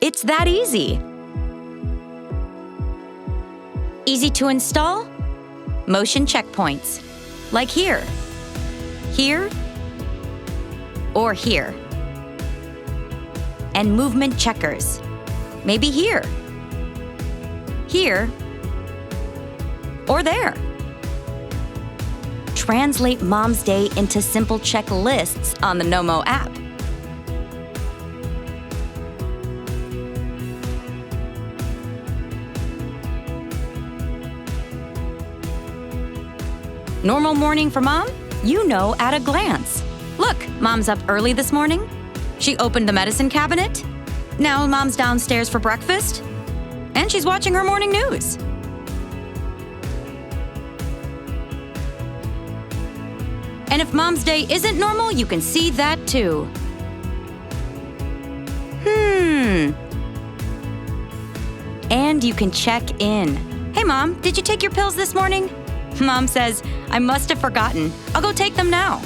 It's that easy. Easy to install? Motion checkpoints, like here, here, or here. And movement checkers, maybe here, here, or there. Translate Mom's Day into simple checklists on the Nomo app. Normal morning for Mom? You know at a glance. Look, Mom's up early this morning. She opened the medicine cabinet. Now Mom's downstairs for breakfast. And she's watching her morning news. And if Mom's Day isn't normal, you can see that too. And you can check in. Hey Mom, did you take your pills this morning? Mom says, I must have forgotten. I'll go take them now.